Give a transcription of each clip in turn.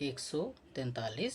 143,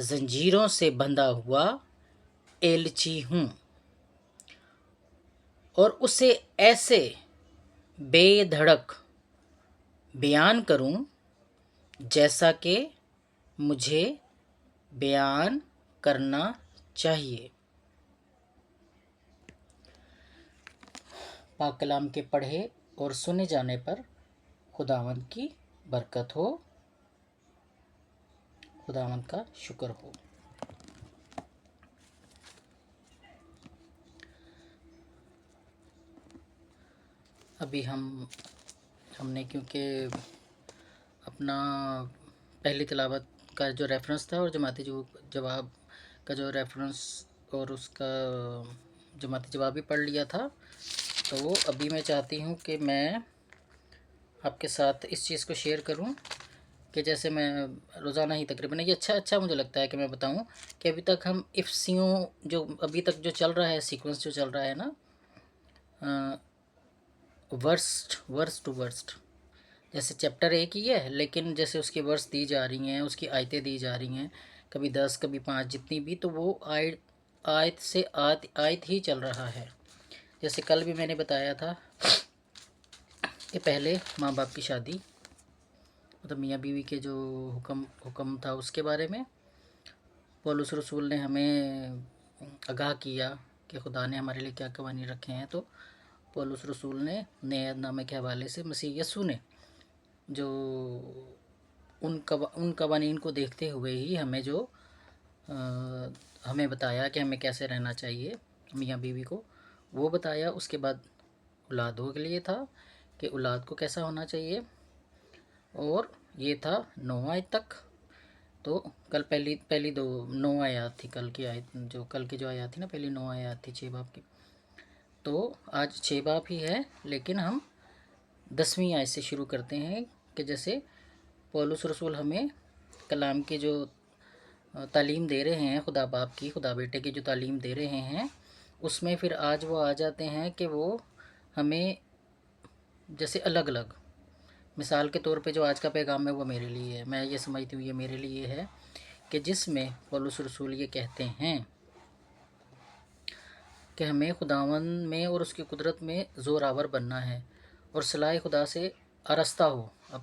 زنجیروں سے بندھا ہوا ایلچی ہوں، اور اسے ایسے بے دھڑک بیان کروں جیسا کہ مجھے بیان کرنا چاہیے۔ پاک کلام کے پڑھے اور سنے جانے پر خداوند کی برکت ہو، خداوند کا شکر ہو۔ ابھی ہم نے کیونکہ اپنا پہلی تلاوت کا جو ریفرنس تھا اور جماعتی جواب کا جو ریفرنس اور اس کا جماعتی جواب بھی پڑھ لیا تھا، تو ابھی میں چاہتی ہوں کہ میں آپ کے ساتھ اس چیز کو شیئر کروں کہ جیسے میں روزانہ ہی تقریباً یہ اچھا مجھے لگتا ہے کہ میں بتاؤں کہ ابھی تک ہم افسیوں جو ابھی تک جو چل رہا ہے سیکوینس جو چل رہا ہے نا، ورس ٹو ورسٹ، جیسے چیپٹر ایک ہی ہے لیکن جیسے اس کی ورس دی جا رہی ہیں، اس کی آیتیں دی جا رہی ہیں، کبھی 10 کبھی 5 جتنی بھی، تو وہ آیت سے آیت ہی چل رہا ہے۔ جیسے کل بھی میں نے بتایا تھا کہ پہلے ماں باپ کی شادی، مطلب میاں بیوی کے جو حکم تھا اس کے بارے میں پولس رسول نے ہمیں آگاہ کیا کہ خدا نے ہمارے لیے کیا قوانین رکھے ہیں، تو پولس رسول نے نئے عہد نامے کے حوالے سے مسیح یسوع نے جو ان قوانین کو دیکھتے ہوئے ہی ہمیں بتایا کہ ہمیں کیسے رہنا چاہیے میاں بیوی کو، وہ بتایا۔ اس کے بعد اولادوں کے لیے تھا کہ اولاد کو کیسا ہونا چاہیے، اور یہ تھا 9 آیت تک۔ تو کل پہلی 9 آیات تھی، کل کی جو آیات تھی نا، پہلی 9 آیات تھی 6 باب کی، تو آج 6 باب ہی ہے، لیکن ہم 10ویں آیت سے شروع کرتے ہیں کہ جیسے پولس رسول ہمیں کلام کی جو تعلیم دے رہے ہیں، خدا باپ کی، خدا بیٹے کی جو تعلیم دے رہے ہیں، اس میں پھر آج وہ آ جاتے ہیں کہ وہ ہمیں جیسے الگ الگ مثال کے طور پہ جو آج کا پیغام ہے وہ میرے لیے ہے، میں یہ سمجھتی ہوں یہ میرے لیے ہے کہ جس میں پولس رسول یہ کہتے ہیں کہ ہمیں خداوند میں اور اس کی قدرت میں زور آور بننا ہے اور صلاح خدا سے آراستہ ہو۔ اب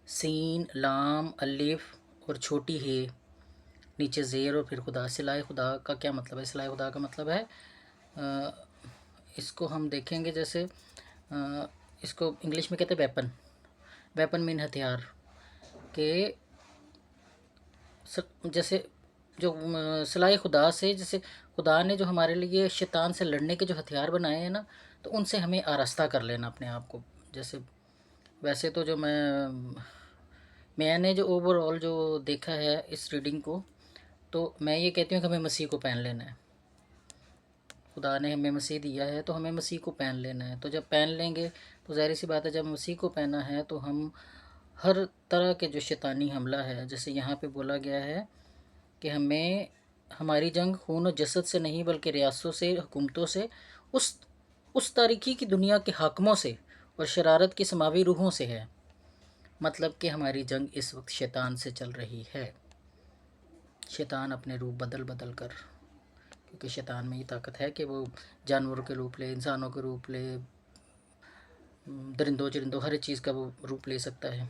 سین، لام، الف اور چھوٹی ہے، نیچے زیر اور پھر خدا۔ صلاح خدا کا کیا مطلب ہے؟ صلاح خدا کا مطلب ہے اس کو ہم دیکھیں گے، جیسے اس کو انگلش میں کہتے ہیں ویپن مین ہتھیار، کہ جیسے جو صلاح خدا سے، جیسے خدا نے جو ہمارے لیے شیطان سے لڑنے کے جو ہتھیار بنائے ہیں نا، تو ان سے ہمیں آراستہ کر لینا اپنے آپ کو۔ جیسے ویسے تو جو میں نے جو اوور آل جو دیکھا ہے اس ریڈنگ کو، تو میں یہ کہتی ہوں کہ ہمیں مسیح کو پہن لینا ہے۔ خدا نے ہمیں مسیح دیا ہے تو ہمیں مسیح کو پہن لینا ہے، تو جب پہن لیں گے تو ظاہر سی بات ہے، جب مسیح کو پہنا ہے تو ہم ہر طرح کے جو شیطانی حملہ ہے، جیسے یہاں پہ بولا گیا ہے کہ ہماری جنگ خون و جسد سے نہیں بلکہ ریاستوں سے، حکومتوں سے، اس تاریکی کی دنیا کے حاکموں سے اور شرارت کی سماوی روحوں سے ہے۔ مطلب کہ ہماری جنگ اس وقت شیطان سے چل رہی ہے، شیطان اپنے روپ بدل کر، کیونکہ شیطان میں یہ طاقت ہے کہ وہ جانوروں کے روپ لے، انسانوں کے روپ لے، درندوں چرندوں ہر چیز کا وہ روپ لے سکتا ہے۔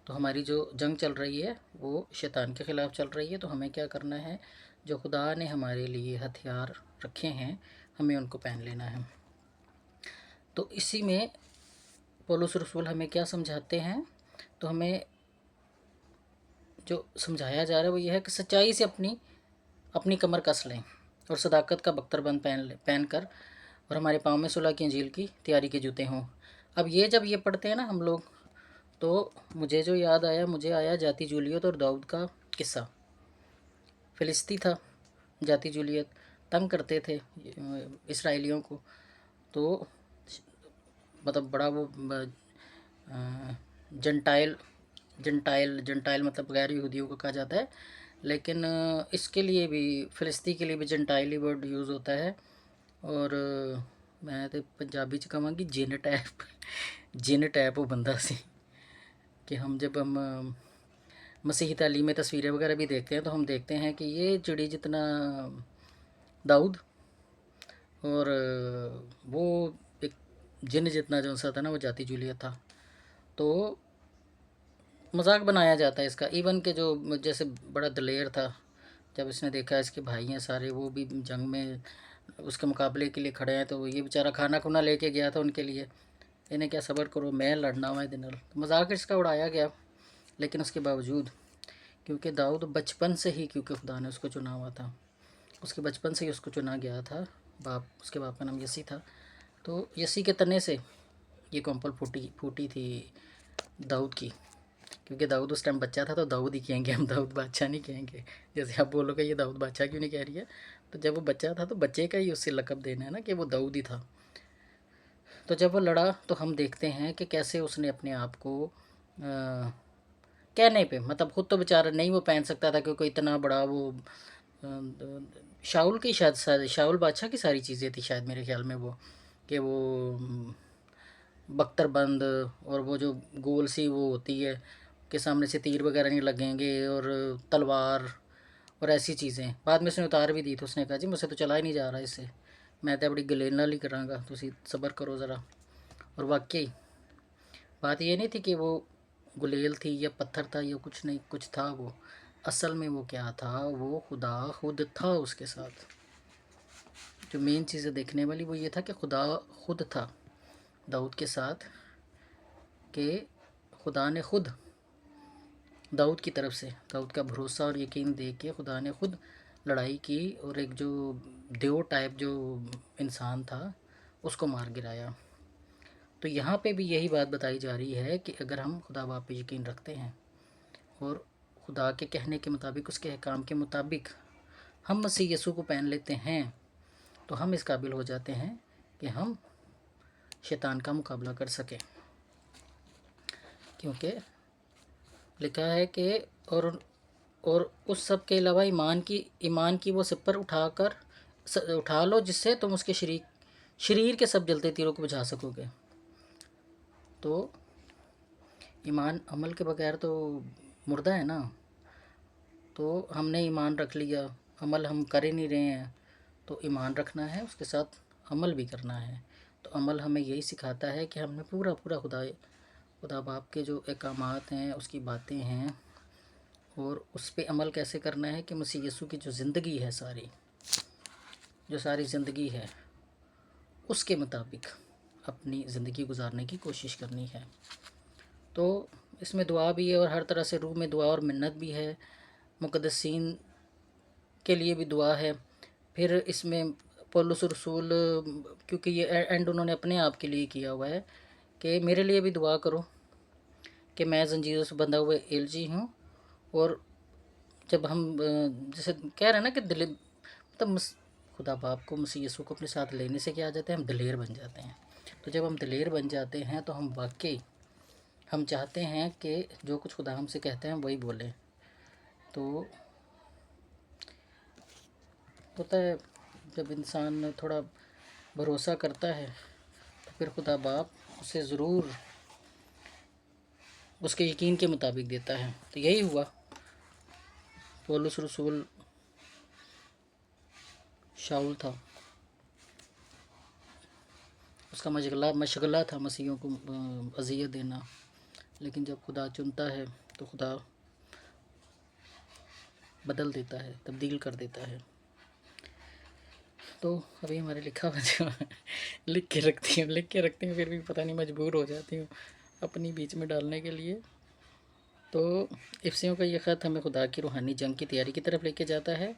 تو ہماری جو جنگ چل رہی ہے وہ شیطان کے خلاف چل رہی ہے، تو ہمیں کیا کرنا ہے؟ جو خدا نے ہمارے لیے ہتھیار رکھے ہیں ہمیں ان کو پہن لینا ہے۔ تو اسی میں پولس رسول ہمیں کیا سمجھاتے ہیں؟ تو ہمیں جو سمجھایا جا رہا ہے وہ یہ ہے کہ سچائی سے اپنی کمر کس لیں اور صداقت کا بختر بند پہن کر، اور ہمارے پاؤں میں صلح کی انجیل کی تیاری کے جوتے ہوں۔ اب جب یہ پڑھتے ہیں نا ہم لوگ، تو مجھے جو یاد آیا، مجھے آیا جاتی جولیت اور داؤد کا قصہ۔ فلسطی تھا، جاتی جولیت تنگ کرتے تھے اسرائیلیوں کو، تو مطلب بڑا وہ جنٹائل مطلب غیر یہودیوں کو کہا جاتا ہے، لیکن اس کے لیے بھی، فلسطی کے لیے بھی جنٹائل ہی ورڈ یوز ہوتا ہے، اور میں تو پنجابی چ کہاں گی جن ٹائپ وہ بندہ سی، کہ جب ہم مسیحی تعلیم میں تصویریں وغیرہ بھی دیکھتے ہیں تو ہم دیکھتے ہیں کہ یہ چڑی جتنا داؤد، اور وہ ایک جن جتنا جو سا تھا نا وہ جاتی جولیت تھا. تو مذاق بنایا جاتا ہے اس کا، ایون کہ جو جیسے بڑا دلیر تھا، جب اس نے دیکھا اس کے بھائی ہیں سارے وہ بھی جنگ میں اس کے مقابلے کے لیے کھڑے ہیں، تو یہ بیچارہ کھانا کھونا لے کے گیا تھا ان کے لیے، انہیں کیا صبر کرو میں لڑنا ہوا ہے دن رات. مذاق اس کا اڑایا گیا، لیکن اس کے باوجود کیونکہ داؤد بچپن سے ہی، کیونکہ خدا نے اس کو چنا ہوا تھا، اس کے بچپن سے ہی اس کو چنا گیا تھا، اس کے باپ کا نام یسی تھا، تو یسی کے تنے سے یہ کمپل پھوٹی تھی داؤد کی. کیونکہ داؤد اس ٹائم بچہ تھا تو داؤد ہی کہیں گے ہم، داؤد بادشاہ نہیں کہیں گے. جیسے آپ بولو کہ یہ داؤد بادشاہ کیوں نہیں کہہ رہی ہے، تو جب وہ بچہ تھا تو بچے کا ہی اس سے لقب دینا ہے نا کہ وہ داؤد ہی تھا. تو جب وہ لڑا تو ہم دیکھتے ہیں کہ کیسے اس نے اپنے آپ کو کہنے پہ، مطلب خود تو بیچارہ نہیں وہ پہن سکتا تھا کیونکہ اتنا بڑا وہ شاول کی شاید شاول بادشاہ کی ساری چیزیں تھی شاید میرے خیال میں، وہ کہ وہ بختر بند اور وہ جو گول سی وہ ہوتی ہے کہ سامنے سے تیر وغیرہ نہیں لگیں گے، اور تلوار اور ایسی چیزیں. بعد میں اس نے اتار بھی دی تو اس نے کہا جی مجھ سے تو چلا ہی نہیں جا رہا اس سے، میں تو بڑی گلیل نال ہی کراں گا، تسی صبر کرو ذرا. اور واقعی بات یہ نہیں تھی کہ وہ گلیل تھی یا پتھر تھا یا کچھ نہیں، کچھ تھا وہ اصل میں. وہ کیا تھا، وہ خدا خود تھا اس کے ساتھ. جو مین چیزیں دیکھنے والی وہ یہ تھا کہ خدا خود تھا داؤد کے ساتھ، کہ خدا نے خود داؤد کی طرف سے، داؤد کا بھروسہ اور یقین دیکھ کے خدا نے خود لڑائی کی، اور ایک جو دیو ٹائپ جو انسان تھا اس کو مار گرایا. تو یہاں پہ بھی یہی بات بتائی جا رہی ہے کہ اگر ہم خدا باپ پہ یقین رکھتے ہیں اور خدا کے کہنے کے مطابق، اس کے احکام کے مطابق ہم مسیح یسوع کو پہن لیتے ہیں، تو ہم اس قابل ہو جاتے ہیں کہ ہم شیطان کا مقابلہ کر سکیں. کیونکہ لکھا ہے کہ اور اس سب کے علاوہ ایمان کی وہ سپر اٹھا لو جس سے تم اس کے شریر کے سب جلتے تیروں کو بجھا سکو گے. تو ایمان عمل کے بغیر تو مردہ ہے نا. تو ہم نے ایمان رکھ لیا، عمل ہم کر ہی نہیں رہے ہیں، تو ایمان رکھنا ہے اس کے ساتھ عمل بھی کرنا ہے. تو عمل ہمیں یہی سکھاتا ہے کہ ہم نے پورا خدا باپ کے جو احکامات ہیں، اس کی باتیں ہیں، اور اس پہ عمل کیسے کرنا ہے کہ مسیح یسوع کی جو زندگی ہے، ساری زندگی ہے، اس کے مطابق اپنی زندگی گزارنے کی کوشش کرنی ہے. تو اس میں دعا بھی ہے، اور ہر طرح سے روح میں دعا اور منت بھی ہے، مقدسین کے لیے بھی دعا ہے. پھر اس میں پولس رسول، کیونکہ یہ اینڈ انہوں نے اپنے آپ کے لیے کیا ہوا ہے کہ میرے لیے بھی دعا کرو کہ میں زنجیروں سے بندھا ہوا ایلجی ہوں. اور جب ہم جیسے کہہ رہے ہیں نا کہ مطلب خدا باپ کو، مسیح یسوع کو اپنے ساتھ لینے سے کیا آ جاتے ہیں، ہم دلیر بن جاتے ہیں. تو جب ہم دلیر بن جاتے ہیں تو ہم واقعی ہم چاہتے ہیں کہ جو کچھ خدا ہم سے کہتے ہیں وہی بولیں. تو ہوتا ہے جب انسان تھوڑا بھروسہ کرتا ہے تو پھر خدا باپ اسے ضرور اس کے یقین کے مطابق دیتا ہے. تو یہی ہوا. پولس رسول شاول تھا، اس کا مشغلہ تھا مسیحیوں کو اذیت دینا، لیکن جب خدا چنتا ہے تو خدا بدل دیتا ہے، تبدیل کر دیتا ہے. تو ابھی ہمارے لکھا ہوا جو لکھ کے رکھتی ہوں پھر بھی پتہ نہیں مجبور ہو جاتی ہوں اپنی بیچ میں ڈالنے کے لیے. تو افسیوں کا یہ خط ہمیں خدا کی روحانی جنگ کی تیاری کی طرف لے کے جاتا ہے.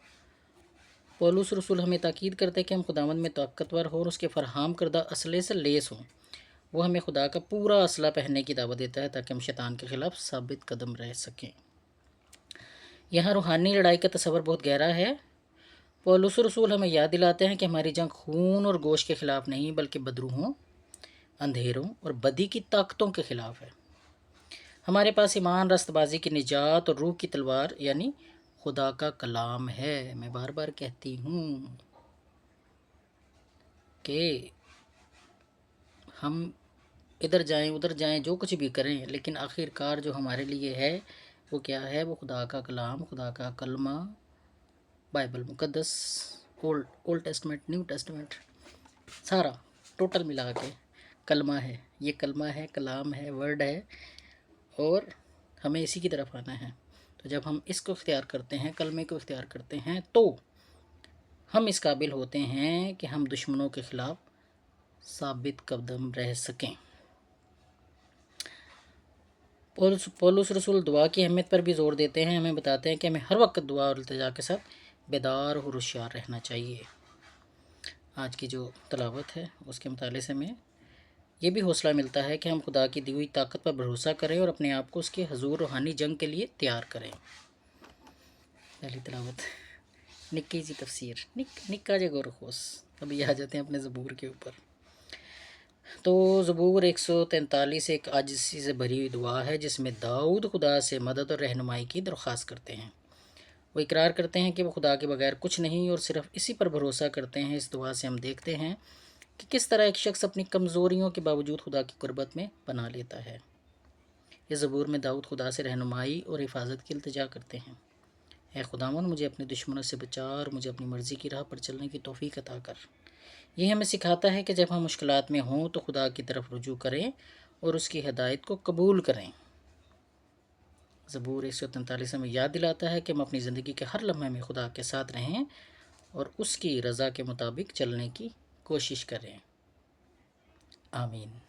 پولس رسول ہمیں تاکید کرتے ہیں کہ ہم خداوند میں طاقتور ہوں اور اس کے فراہم کردہ اسلحے سے لیس ہوں. وہ ہمیں خدا کا پورا اسلحہ پہننے کی دعوت دیتا ہے تاکہ ہم شیطان کے خلاف ثابت قدم رہ سکیں. یہاں روحانی لڑائی کا تصور بہت گہرا ہے. پولس رسول ہمیں یاد دلاتے ہیں کہ ہماری جنگ خون اور گوشت کے خلاف نہیں بلکہ بدروحوں، اندھیروں اور بدی کی طاقتوں کے خلاف ہے. ہمارے پاس ایمان، رست بازی کی نجات اور روح کی تلوار یعنی خدا کا کلام ہے. میں بار بار کہتی ہوں کہ ہم ادھر جائیں ادھر جائیں جو کچھ بھی کریں، لیکن آخر کار جو ہمارے لیے ہے وہ کیا ہے؟ وہ خدا کا کلام، خدا کا کلمہ، بائبل مقدس، اولڈ ٹیسٹمنٹ، نیو ٹیسٹمنٹ، سارا ٹوٹل ملا کے کلمہ ہے۔ یہ کلمہ ہے، کلام ہے، ورڈ ہے، اور ہمیں اسی کی طرف آنا ہے۔ تو جب ہم اس کو اختیار کرتے ہیں، کلمے کو اختیار کرتے ہیں، تو ہم اس قابل ہوتے ہیں کہ ہم دشمنوں کے خلاف ثابت قدم رہ سکیں۔ پولس رسول دعا کی اہمیت پر بھی زور دیتے ہیں، ہمیں بتاتے ہیں کہ ہمیں ہر وقت دعا اور التجا کے ساتھ بیدار اور ہوشیار رہنا چاہیے۔ آج کی جو تلاوت ہے اس کے مطالعے سے ہمیں یہ بھی حوصلہ ملتا ہے کہ ہم خدا کی دی ہوئی طاقت پر بھروسہ کریں اور اپنے آپ کو اس کے حضور روحانی جنگ کے لیے تیار کریں۔ پہلی تلاوت نکی سی تفسیر، نکا جے گورخوس۔ ابھی آ جاتے ہیں اپنے زبور کے اوپر۔ تو زبور 143 ایک عاجزی سے بھری ہوئی دعا ہے جس میں داؤد خدا سے مدد اور رہنمائی کی درخواست کرتے ہیں۔ وہ اقرار کرتے ہیں کہ وہ خدا کے بغیر کچھ نہیں اور صرف اسی پر بھروسہ کرتے ہیں۔ اس دعا سے ہم دیکھتے ہیں کہ کس طرح ایک شخص اپنی کمزوریوں کے باوجود خدا کی قربت میں پناہ لیتا ہے۔ اس زبور میں داؤد خدا سے رہنمائی اور حفاظت کی التجا کرتے ہیں۔ اے خداوند، مجھے اپنے دشمنوں سے بچا اور مجھے اپنی مرضی کی راہ پر چلنے کی توفیق عطا کر۔ یہ ہمیں سکھاتا ہے کہ جب ہم مشکلات میں ہوں تو خدا کی طرف رجوع کریں اور اس کی ہدایت کو قبول کریں۔ زبور 143 ہمیں یاد دلاتا ہے کہ ہم اپنی زندگی کے ہر لمحے میں خدا کے ساتھ رہیں اور اس کی رضا کے مطابق چلنے کی کوشش کریں۔ آمین۔